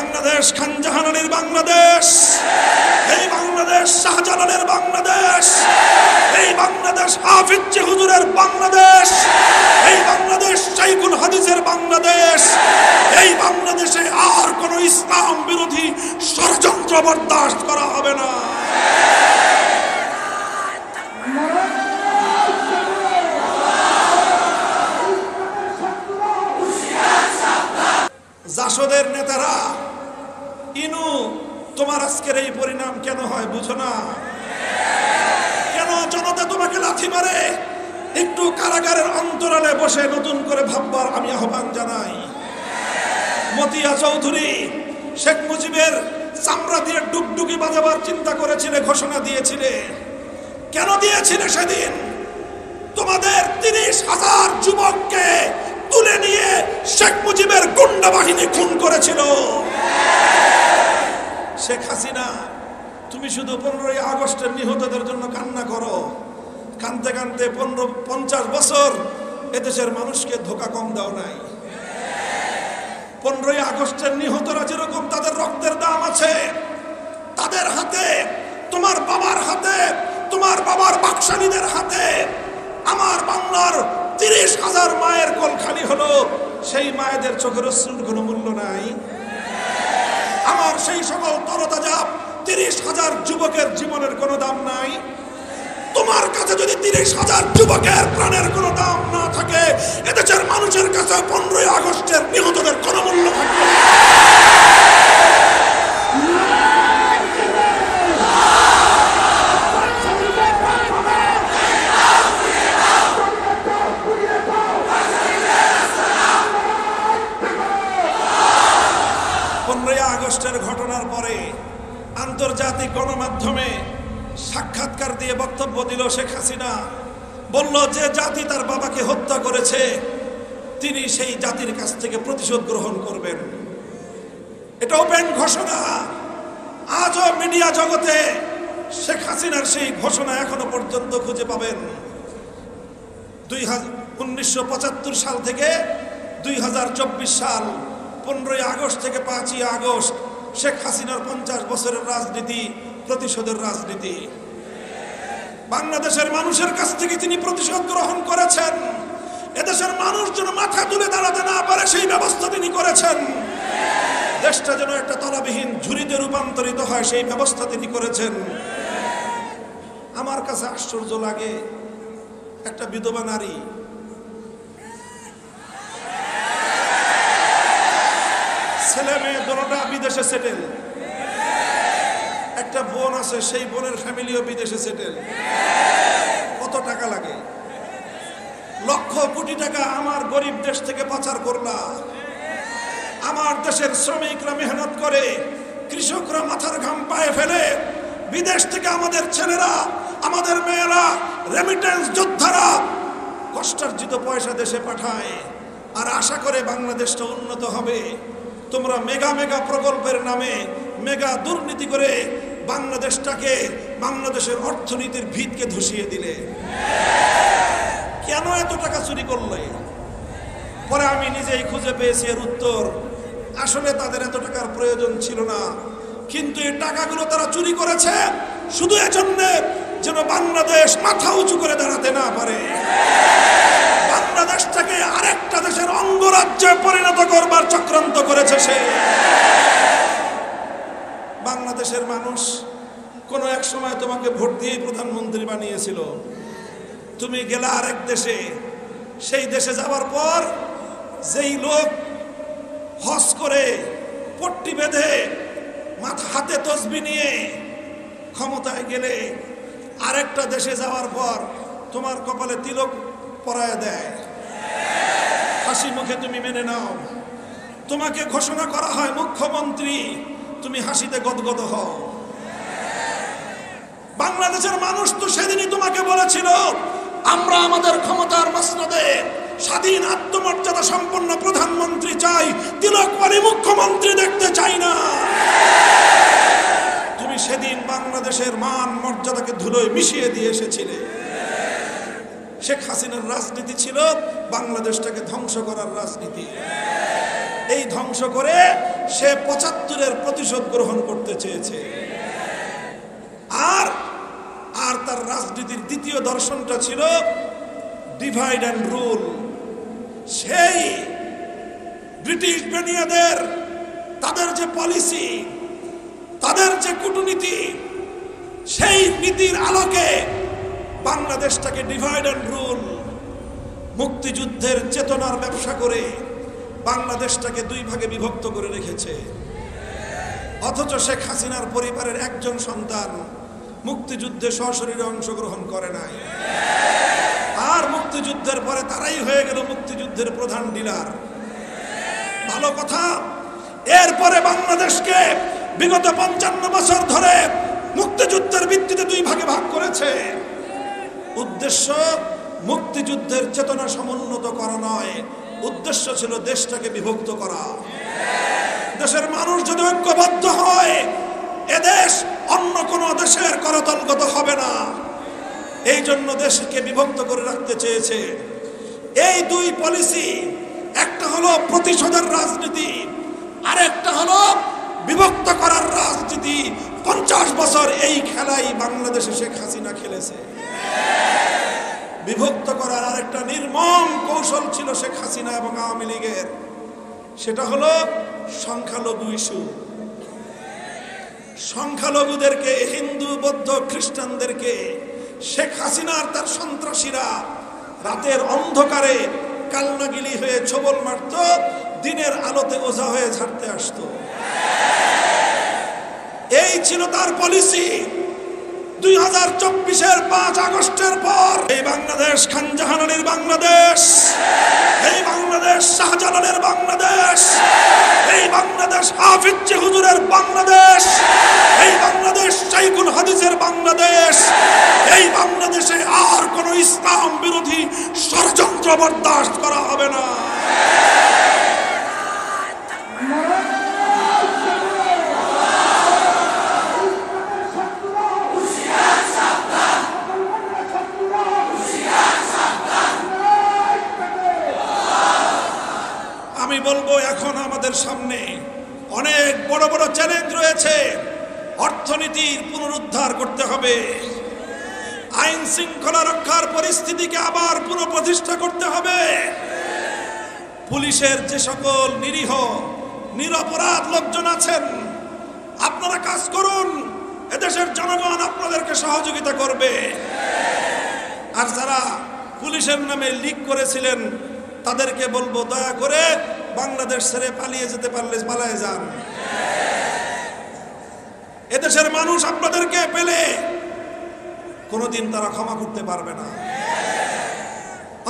বাংলাদেশ খানজাহানের বাংলাদেশ, এই বাংলাদেশ শাহজালালের বাংলাদেশ, এই বাংলাদেশ হাফিজ হুজুরের বাংলাদেশ, এই বাংলাদেশ শাইখুল হাদিসের বাংলাদেশ। এই বাংলাদেশে আর কোন ইসলাম বিরোধী ষড়যন্ত্র বরদাস্ত করা হবে না। জাসদের নেতারা, ইনু তোমার আজকের এই পরিণাম কেন হয় বুঝো না? কেন জনতা তোমাকে লাথি মারে? একটু কারাগারের অন্তরালে বসে নতুন করে ভাববার আমি আহ্বান জানাই। মতিয়া চৌধুরী শেখ মুজিবের চামড়া দিয়ে ডুগডুগি বাজাবার চিন্তা করেছিলে, ঘোষণা দিয়েছিলে। কেন দিয়েছিলে সেদিন? তোমাদের 30,000 যুবককে তুলে নিয়ে শেখ মুজিবের গুন্ডা বাহিনী খুন করেছিল। শেখ হাসিনা, তুমি শুধু 15ই আগস্টের নিহতদের জন্য কান্না করো। কানতে কানতে 50 বছর এদেশের মানুষকে ধোঁকা কম দাও নাই। 15ই আগস্টের নিহতরা যেরকম তাদের রক্তের দাম আছে, তাদের হাতে, তোমার বাবার হাতে, তোমার বাবার বাকশালীদের হাতে আমার বাংলার 30,000 মায়ের কোল খালি হলো। সেই মায়েদের চোখের অশ্রুর কোনো মূল্য নাই। আমার সেই সকল তরতাজা 30,000 যুবকের জীবনের কোনো দাম নাই। তোমার কাছে যদি 30,000 যুবকের প্রাণের কোনো দাম না থাকে, এদেশের মানুষের কাছে 15ই আগস্টের নিহতদের কোনো মূল্য থাকবে না। আগস্টের ঘটনার পরে আন্তর্জাতিক গণমাধ্যমে সাক্ষাৎকার দিয়ে বক্তব্য দিল শেখ হাসিনা। বলল যে জাতি তার বাবাকে হত্যা করেছে তিনি সেই জাতির কাছ থেকে প্রতিশোধ গ্রহণ করবেন। এটা ওপেন ঘোষণা। আজও মিডিয়া জগতে শেখ হাসিনার সেই ঘোষণা এখনো পর্যন্ত খুঁজে পাবেন। 1975 সাল থেকে 2024 সাল 15ই আগস্ট থেকে 5ই আগস্ট শেখ হাসিনার 50 বছরের রাজনীতি প্রতিশোধের রাজনীতি। বাংলাদেশের মানুষের কাছ থেকে তিনি প্রতিশোধ গ্রহণ করেছেন। এদেশের মানুষ যেন মাথা তুলে দাঁড়াতে না পারে সেই ব্যবস্থা তিনি করেছেন। দেশটা যেন একটা তলাবিহীন ঝুড়িতে রূপান্তরিত হয় সেই ব্যবস্থা তিনি করেছেন। আমার কাছে আশ্চর্য লাগে, একটা বিধবা নারী, ছেলে মেয়ে দুটোটা বিদেশে সেটেল, একটা বোন আছে সেই বোনের ফ্যামিলিও বিদেশে সেটেল। কত টাকা লাগে? লক্ষ কোটি টাকা আমার গরিব দেশ থেকে পাচার করলা। আমার দেশের শ্রমিকরা মেহনত করে, কৃষকরা মাথার ঘাম পায়ে ফেলে বিদেশ থেকে আমাদের ছেলেরা, আমাদের মেয়েরা, রেমিটেন্স যোদ্ধারা কষ্টার্জিত পয়সা দেশে পাঠায় আর আশা করে বাংলাদেশটা উন্নত হবে। তোমরা মেগা মেগা প্রকল্পের নামে মেগা দুর্নীতি করে বাংলাদেশটাকে, বাংলাদেশের অর্থনীতির ভিতকে ধসিয়ে দিলে। কেন এত টাকা চুরি করলে? পরে আমি নিজেই খুঁজে পেয়েছি এর উত্তর। আসলে তাদের এত টাকার প্রয়োজন ছিল না, কিন্তু এই টাকাগুলো তারা চুরি করেছে শুধু এজন্য যেন বাংলাদেশ মাথা উঁচু করে দাঁড়াতে না পারে। বাংলাদেশটাকে আরেকটা দেশের অঙ্গরাজ্যে পরিণত করবার চক্রান্ত করেছে সে। বাংলাদেশের মানুষ কোনো এক সময় তোমাকে ভোট দিয়ে প্রধানমন্ত্রী বানিয়েছিল। তুমি গেলা আরেক দেশে, সেই দেশে যাওয়ার পর যেই লোক হজ করে পট্টি বেঁধে মাথা হাতে তসবি নিয়ে ক্ষমতায় গেলে, আরেকটা দেশে যাওয়ার পর তোমার কপালে তিলক পরায় দেয়, হাসি মুখে তুমি মেনে নাও। তোমাকে ঘোষণা করা হয় মুখ্যমন্ত্রী, তুমি হাসিতে গদগদ হও। বাংলাদেশের মানুষ তো সেদিনই তোমাকে বলেছিল আমরা আমাদের ক্ষমতার মসনদে স্বাধীন আত্মমর্যাদা সম্পন্ন প্রধানমন্ত্রী চাই, তিলকওয়ালী মুখ্যমন্ত্রী দেখতে চাই না। তুমি সেদিন বাংলাদেশের মান মর্যাদাকে ধুলোয় মিশিয়ে দিয়ে এসেছিলে। শেখ হাসিনার রাজনীতি ছিল বাংলাদেশটাকে ধ্বংস করার রাজনীতি। এই ধ্বংস করে সে ৭৫-এর প্রতিশোধ গ্রহণ করতে চেয়েছে। আর আর তার রাজনীতির দ্বিতীয় দর্শনটা ছিল ডিভাইড অ্যান্ড রুল। সেই ব্রিটিশ বেনিয়াদের তাদের যে পলিসি, তাদের যে কূটনীতি, সেই নীতির আলোকে বাংলাদেশটাকে ডিভাইড অ্যান্ড রুল, মুক্তিযুদ্ধের চেতনার ব্যবসা করে বাংলাদেশটাকে দুই ভাগে বিভক্ত করে রেখেছে। অথচ শেখ হাসিনার পরিবারের একজন সন্তান মুক্তিযুদ্ধে সশরীরে অংশগ্রহণ করে নাই। আর মুক্তিযুদ্ধের পরে তারাই হয়ে গেল মুক্তিযুদ্ধের প্রধান ডিলার। ভালো কথা, এরপরে বাংলাদেশকে বিগত ৫৫ বছর ধরে মুক্তিযুদ্ধের ভিত্তিতে দুই ভাগে ভাগ করেছে। উদ্দেশ্য মুক্তিযুদ্ধের চেতনা সমুন্নত করা নয়, উদ্দেশ্য ছিল দেশটাকে বিভক্ত করা। দেশের মানুষ যদি ঐক্যবদ্ধ হয়, এদেশ অন্য কোন দেশের করতলগত হবে না। এই জন্য দেশকে বিভক্ত করে রাখতে চেয়েছে। এই দুই পলিসি, একটা হলো প্রতিশোধের রাজনীতি, আরেকটা হলো বিভক্ত করার রাজনীতি। ৫০ বছর এই খেলাই বাংলাদেশে শেখ হাসিনা খেলেছে। বিভক্ত করার আরেকটা নির্মম কৌশল ছিল শেখ হাসিনা এবং আওয়ামী লীগের, সেটা হলো সংখ্যালঘু ইস্যু। সংখ্যালঘুদেরকে, হিন্দু, বৌদ্ধ, খ্রিস্টানদেরকে শেখ হাসিনা আর তার সন্ত্রাসীরা রাতের অন্ধকারে কালনাগিলি হয়ে ছোবল মারত, দিনের আলোতে ওঝা হয়ে ঝাড়তে আসতো। এই ছিল তার পলিসি। 2024-এর ৫ আগস্টের পর এই বাংলাদেশ খান জাহান আলীর বাংলাদেশ, এই বাংলাদেশ শাহজালালের বাংলাদেশ, এই বাংলাদেশ হাফিজ হুজুরের বাংলাদেশ, এই বাংলাদেশ শাইখুল হাদিসের বাংলাদেশ। এই বাংলাদেশে আর কোন ইসলাম বিরোধী ষড়যন্ত্র বরদাস্ত করা হবে না। আমি বলবো, এখন আমাদের সামনে অনেক বড় বড় চ্যালেঞ্জ রয়েছে। অর্থনীতির পুনরুদ্ধার করতে হবে, আইন শৃঙ্খলা রক্ষার পরিস্থিতিকে আবার পুনঃপ্রতিষ্ঠা করতে হবে। পুলিশের যে সকল নিরীহ নিরপরাধ লোকজন আছেন, আপনারা কাজ করুন, এদেশের জনগণ আপনাদেরকে সহযোগিতা করবে। আর যারা পুলিশের নামে লিক করেছিলেন, তাদেরকে বলবো, দয়া করে বাংলাদেশ ছেড়ে পালিয়ে যেতে পারলে পালিয়ে যান। এদেশের মানুষ আপনাদেরকে পেলে কোনোদিন তারা ক্ষমা করতে পারবে না।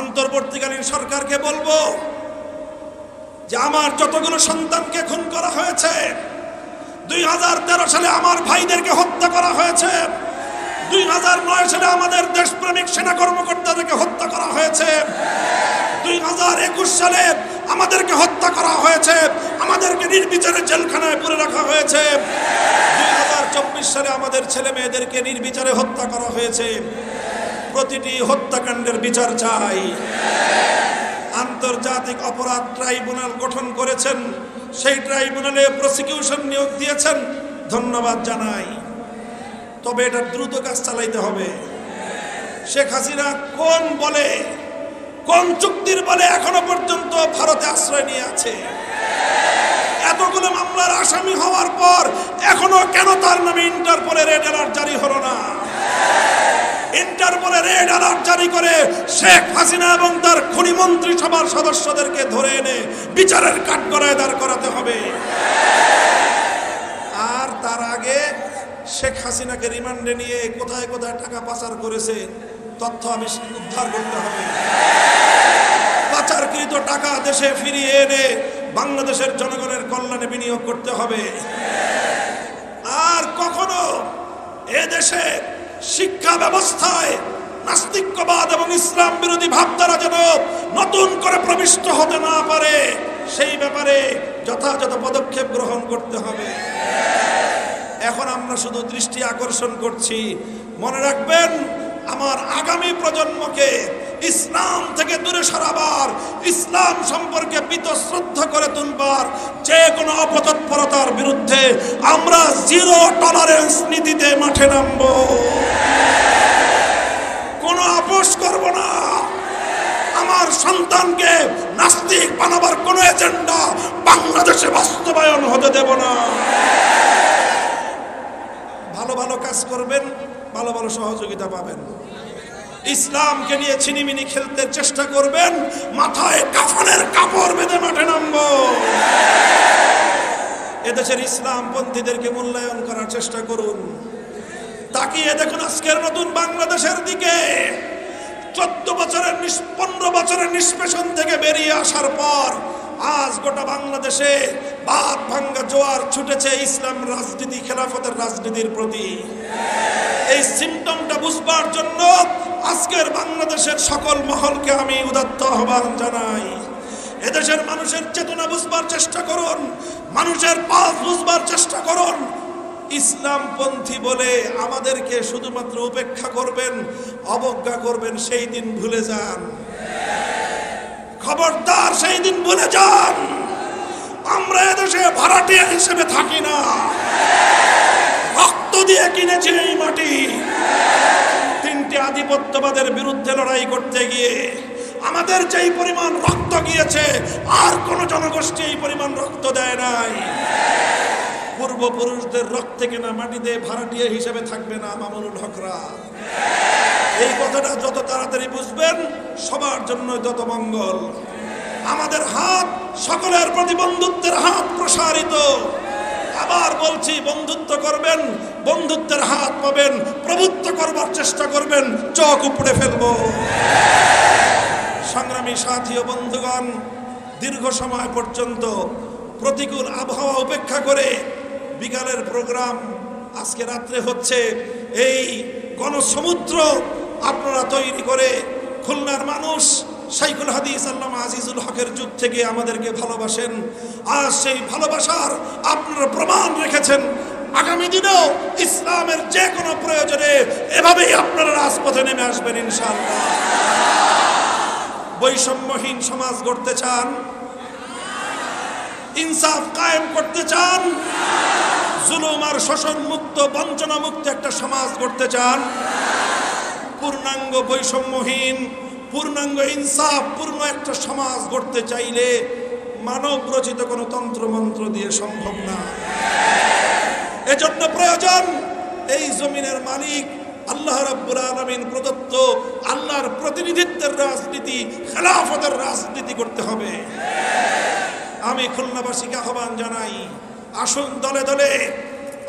অন্তর্বর্তীকালীন সরকারকে বলবো যে আমার যতগুলো সন্তানকে খুন করা হয়েছে, 2013 সালে আমার ভাইদেরকে হত্যা করা হয়েছে, 2009 সালে আমাদের দেশপ্রেমিক সেনা কর্মকর্তাদেরকে হত্যা করা হয়েছে, 2021 সালে আমাদেরকে হত্যা করা হয়েছে, আমাদেরকে নির্বিচারে জেলখানায় পুরে রাখা হয়েছে, 2024 সালে আমাদের ছেলে মেয়েদেরকে নির্বিচারে হত্যা করা হয়েছে। প্রতিটি হত্যাকাণ্ডের বিচার চাই। আন্তর্জাতিক অপরাধ ট্রাইব্যুনাল গঠন করেছেন, সেই ট্রাইব্যুনালে প্রসিকিউশন নিয়োগ দিয়েছেন, ধন্যবাদ জানাই। তবে এটা দ্রুত কাজ চালাইতে হবে। শেখ হাসিনা কোন বলে, কোন চুক্তির বলে এখনো পর্যন্ত ভারতে আশ্রয় নিয়ে আছে? এতগুলো মামলার আসামি হওয়ার পর এখনো কেন তার নামে ইন্টারপোলে রেড অ্যালার্ট জারি হলো না? ইন্টারপোলে রেড অ্যালার্ট জারি করে শেখ হাসিনা এবং তার খুনি মন্ত্রিসভার সদস্যদেরকে ধরে এনে বিচারের কাঠগড়ায় দাঁড় করাতে হবে। আর তার আগে শেখ হাসিনাকে রিমান্ডে নিয়ে কোথায় কোথায় টাকা পাচার করেছে তথ্য আমি উদ্ধার করতে হবে। পাচারকৃত টাকা দেশে ফিরিয়ে এনে বাংলাদেশের জনগণের কল্যাণে বিনিয়োগ করতে হবে। আর কখনো এদেশে শিক্ষা ব্যবস্থায় নাস্তিক্যবাদ এবং ইসলাম বিরোধী ভাবধারা যেন নতুন করে প্রবিষ্ট হতে না পারে, সেই ব্যাপারে যথাযথ পদক্ষেপ গ্রহণ করতে হবে। এখন আমরা শুধু দৃষ্টি আকর্ষণ করছি, মনে রাখবেন আমার আগামী প্রজন্মকে ইসলাম থেকে দূরে সরাবার, ইসলাম সম্পর্কে বীতশ্রদ্ধা করে তুলবার, যে কোনো অপতৎপরতার বিরুদ্ধে আমরা জিরো টলারেন্স নীতিতে মাঠে নামবো, কোনো আপোষ করব না। আমার সন্তানকে নাস্তিক বানাবার কোন এজেন্ডা বাংলাদেশে বাস্তবায়ন হতে দেব না। ভালো ভালো কাজ করবেন, ভালো ভালো সহযোগিতা পাবেন। ইসলামকে নিয়ে ছিনিমিনি খেলতে চেষ্টা করবেন, মাথায় কাফনের কাপড় বেঁধে মাঠে নামবো। এদেশের ইসলামপন্থীদেরকে মূল্যায়ন করার চেষ্টা করুন। তাকিয়ে দেখুন আজকের নতুন বাংলাদেশের দিকে। 15 বছরের নিষ্পেষণ থেকে বেরিয়ে আসার পর আজ গোটা বাংলাদেশে বাদ ভাঙ্গা জোয়ার ছুটেছে ইসলাম রাজনীতি, খেলাফতের রাজনীতির প্রতি। এই সিমটমটা বুঝবার জন্য আজকের বাংলাদেশের সকল মহলকে আমি উদাত্ত আহ্বান জানাই। এদেশের মানুষের চেতনা বুঝবার চেষ্টা করুন, মানুষের পাস বুঝবার চেষ্টা করুন। ইসলামপন্থী বলে আমাদেরকে শুধুমাত্র উপেক্ষা করবেন, অবজ্ঞা করবেন, সেই দিন ভুলে যান। খবরদার, সেই দিন ভুলে যান। আমরা এদেশে ভাড়াটিয়া হিসেবে থাকি না, রক্ত দিয়ে কিনেছি এই মাটি। 3টি আধিপত্যবাদের বিরুদ্ধে লড়াই করতে গিয়ে আমাদের যেই পরিমাণ রক্ত গিয়েছে, আর কোন জনগোষ্ঠী এই পরিমাণ রক্ত দেয় নাই। পূর্বপুরুষদের রক্তে কেনা মাটিতে ভাড়াটিয়া হিসেবে থাকবে না মামুনুল হকরা। এই কথাটা যত তাড়াতাড়ি বুঝবেন, সবার জন্য যত মঙ্গল। আমাদের হাত সকলের প্রতি বন্ধুত্বের হাত প্রসারিত। আবার বলছি, বন্ধুত্ব করবেন, বন্ধুত্বের হাত পাবেন। প্রভুত্ব করবার চেষ্টা করবেন, চোখ উপড়ে ফেলবো। সংগ্রামী সাথী ও বন্ধুগণ, দীর্ঘ সময় পর্যন্ত প্রতিকূল আবহাওয়া উপেক্ষা করে বিকালের প্রোগ্রাম আজকে রাত্রে হচ্ছে। এই গণসমুদ্র আপনারা তৈরি করে খুলনার মানুষ শাইখুল হাদিস আল্লামা আজিজুল হকের যুগ থেকে আমাদেরকে ভালোবাসেন। আজ সেই ভালোবাসার আপনারা প্রমাণ রেখেছেন। আগামী দিনেও ইসলামের যে কোনো প্রয়োজনে এভাবেই আপনারা রাজপথে নেমে আসবেন ইনশাআল্লাহ। বৈষম্যহীন সমাজ গড়তে চান, ইনসাফ কায়েম করতে চান, জুলুম আর শোষণ মুক্ত, বঞ্চনা মুক্ত একটা সমাজ গড়তে চান। পূর্ণাঙ্গ বৈষম্যহীন, পূর্ণাঙ্গ ইনসাফ পূর্ণ একটা সমাজ গড়তে চাইলে মানব রচিত কোনো তন্ত্রমন্ত্র দিয়ে সম্ভব না। এজন্য প্রয়োজন এই জমিনের মালিক আল্লাহ রাব্বুল আলামিন প্রদত্ত আল্লাহর প্রতিনিধিত্বের রাজনীতি, খেলাফতের রাজনীতি করতে হবে। আমি খুলনাবাসীকে আহ্বান জানাই, আসুন দলে দলে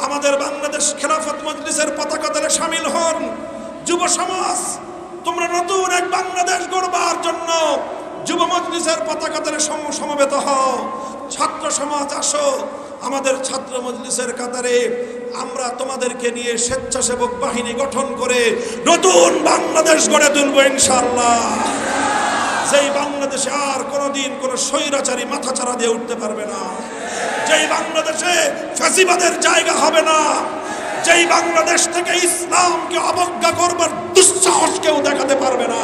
আমাদের বাংলাদেশ খেলাফত মজলিসের পতাকা দলে শামিল হন। যুব সমাজ, তোমরা নতুন এক বাংলাদেশ গড়বার জন্য যুব মজলিসের পতাকা দলে সমবেত হও। ছাত্র সমাজ, আসো আমাদের ছাত্র মজলিসের কাতারে। আমরা তোমাদেরকে নিয়ে স্বেচ্ছাসেবক বাহিনী গঠন করে নতুন বাংলাদেশ গড়ে তুলব ইনশাআল্লাহ। যেই বাংলাদেশে আর কোনোদিন কোনো স্বৈরাচারী মাথাচাড়া দিয়ে উঠতে পারবে না, যেই বাংলাদেশে ফ্যাসিবাদের জায়গা হবে না, যেই বাংলাদেশ থেকে ইসলামকে অবজ্ঞা করবার দুঃসাহস কেউ দেখাতে পারবে না।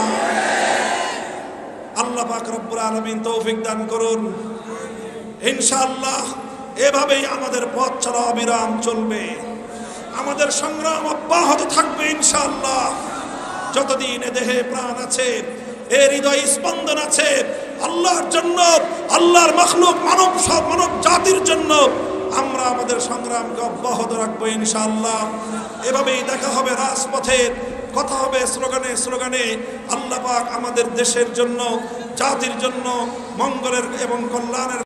আল্লাহ পাক রব্বুল আলামিন তৌফিক দান করুন ইনশাআল্লাহ। এভাবেই আমাদের পথ চলা অবিরাম চলবে, আমাদের সংগ্রাম অব্যাহত থাকবে ইনশাআল্লাহ। যতদিন এ দেহে প্রাণ আছে, এ হৃদয় স্পন্দন আছে, আল্লাহর জন্য, আল্লাহর মাখলুক মানব জাতির জন্য আমরা আমাদের সংগ্রামকে অব্যাহত রাখবো ইনশাআল্লাহ। এভাবেই দেখা হবে রাজপথে, কথা হবে স্লোগানে স্লোগানে। আল্লাহ পাক আমাদের দেশের জন্য, জাতির জন্য মঙ্গলের এবং কল্যাণের